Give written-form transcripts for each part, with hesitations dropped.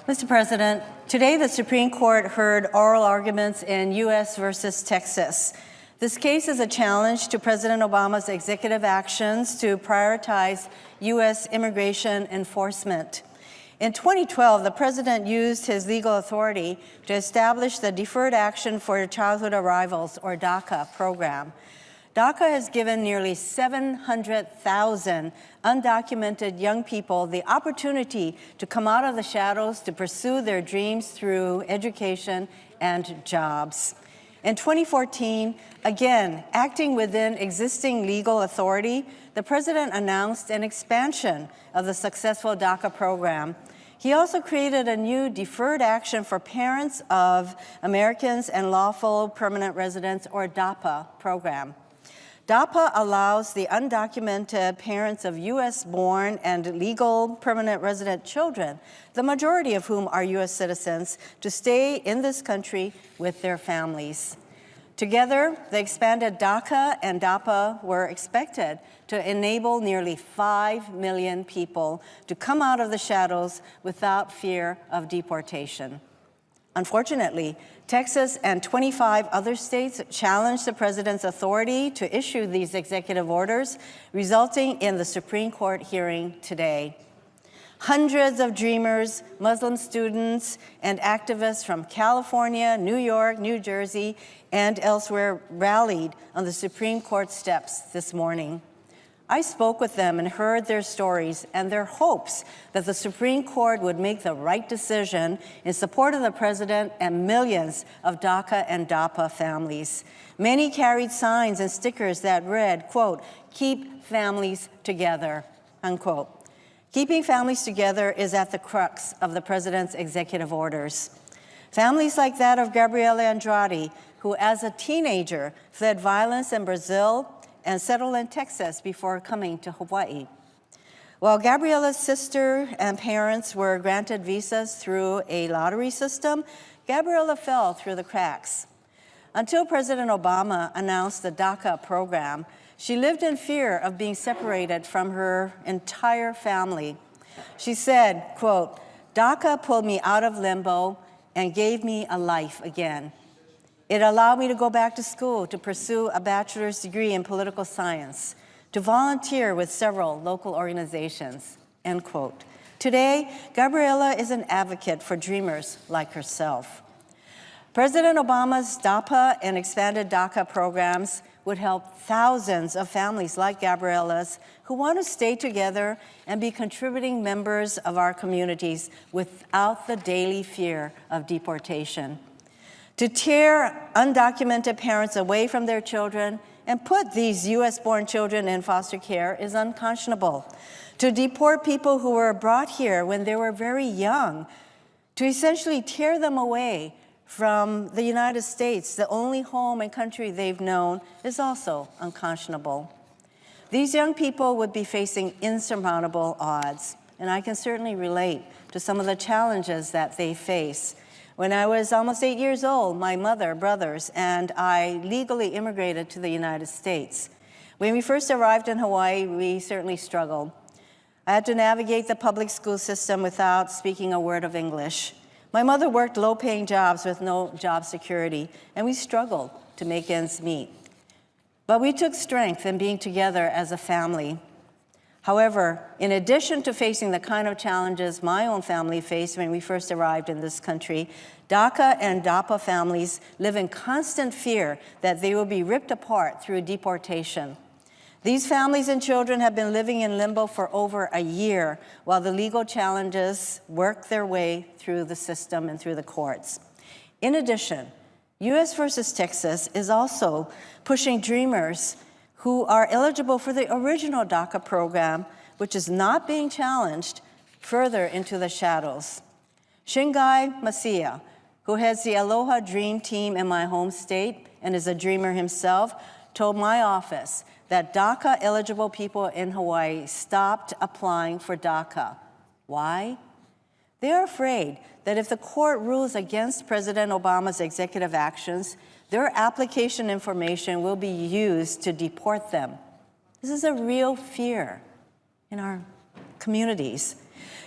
Mr. President, today the Supreme Court heard oral arguments in U.S. versus Texas. This case is a challenge to President Obama's executive actions to prioritize U.S. immigration enforcement. In 2012, the president used his legal authority to establish the Deferred Action for Childhood Arrivals, or DACA, program. DACA has given nearly 700,000 undocumented young people the opportunity to come out of the shadows to pursue their dreams through education and jobs. In 2014, again, acting within existing legal authority, the president announced an expansion of the successful DACA program. He also created a new deferred action for parents of Americans and lawful permanent residents, or DAPA, program. DAPA allows the undocumented parents of U.S.-born and legal permanent resident children, the majority of whom are U.S. citizens, to stay in this country with their families. Together, the expanded DACA and DAPA were expected to enable nearly 5 million people to come out of the shadows without fear of deportation. Unfortunately, Texas and 25 other states challenged the president's authority to issue these executive orders, resulting in the Supreme Court hearing today. Hundreds of dreamers, Muslim students, and activists from California, New York, New Jersey, and elsewhere rallied on the Supreme Court steps this morning. I spoke with them and heard their stories and their hopes that the Supreme Court would make the right decision in support of the president and millions of DACA and DAPA families. Many carried signs and stickers that read, quote, "Keep families together," unquote. Keeping families together is at the crux of the president's executive orders. Families like that of Gabriela Andrade, who as a teenager fled violence in Brazil and settled in Texas before coming to Hawaii. While Gabriela's sister and parents were granted visas through a lottery system, Gabriela fell through the cracks. Until President Obama announced the DACA program, she lived in fear of being separated from her entire family. She said, quote, "DACA pulled me out of limbo and gave me a life again. It allowed me to go back to school to pursue a bachelor's degree in political science, to volunteer with several local organizations," end quote. Today, Gabriela is an advocate for dreamers like herself. President Obama's DAPA and expanded DACA programs would help thousands of families like Gabriela's who want to stay together and be contributing members of our communities without the daily fear of deportation. To tear undocumented parents away from their children and put these U.S.-born children in foster care is unconscionable. To deport people who were brought here when they were very young, to essentially tear them away from the United States, the only home and country they've known, is also unconscionable. These young people would be facing insurmountable odds, and I can certainly relate to some of the challenges that they face. When I was almost 8 years old, my mother, brothers, and I legally immigrated to the United States. When we first arrived in Hawaii, we certainly struggled. I had to navigate the public school system without speaking a word of English. My mother worked low-paying jobs with no job security, and we struggled to make ends meet. But we took strength in being together as a family. However, in addition to facing the kind of challenges my own family faced when we first arrived in this country, DACA and DAPA families live in constant fear that they will be ripped apart through deportation. These families and children have been living in limbo for over a year while the legal challenges work their way through the system and through the courts. In addition, U.S. versus Texas is also pushing dreamers who are eligible for the original DACA program, which is not being challenged, further into the shadows. Shingai Masia, who heads the Aloha Dream Team in my home state and is a dreamer himself, told my office that DACA-eligible people in Hawaii stopped applying for DACA. Why? They are afraid that if the court rules against President Obama's executive actions, their application information will be used to deport them. This is a real fear in our communities.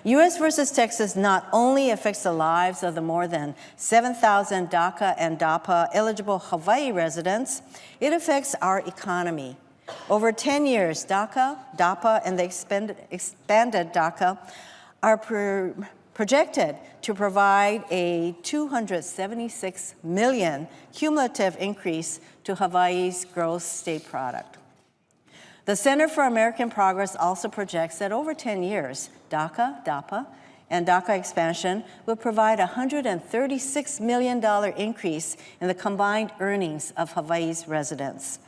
U.S. versus Texas not only affects the lives of the more than 7,000 DACA and DAPA eligible Hawaii residents, it affects our economy. Over 10 years, DACA, DAPA, and the expanded DACA are projected to provide a $276 million cumulative increase to Hawaii's gross state product. The Center for American Progress also projects that over 10 years, DACA, DAPA, and DACA expansion will provide a $136 million increase in the combined earnings of Hawaii's residents.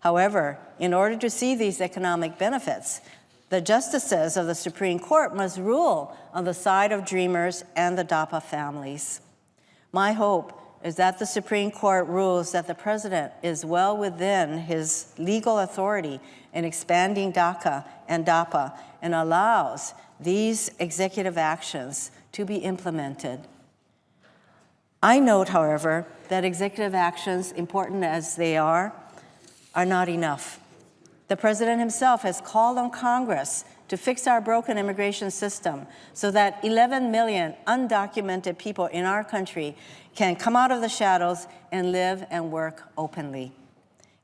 However, in order to see these economic benefits, the justices of the Supreme Court must rule on the side of dreamers and the DAPA families. My hope is that the Supreme Court rules that the president is well within his legal authority in expanding DACA and DAPA and allows these executive actions to be implemented. I note, however, that executive actions, important as they are not enough. The president himself has called on Congress to fix our broken immigration system so that 11 million undocumented people in our country can come out of the shadows and live and work openly.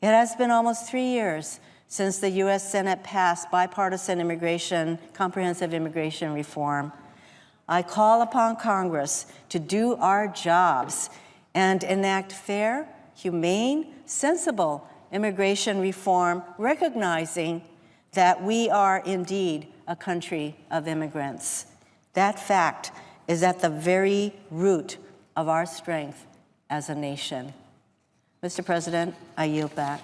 It has been almost 3 years since the U.S. Senate passed bipartisan comprehensive immigration reform. I call upon Congress to do our jobs and enact fair, humane, sensible immigration reform, recognizing that we are indeed a country of immigrants. That fact is at the very root of our strength as a nation. Mr. President, I yield back.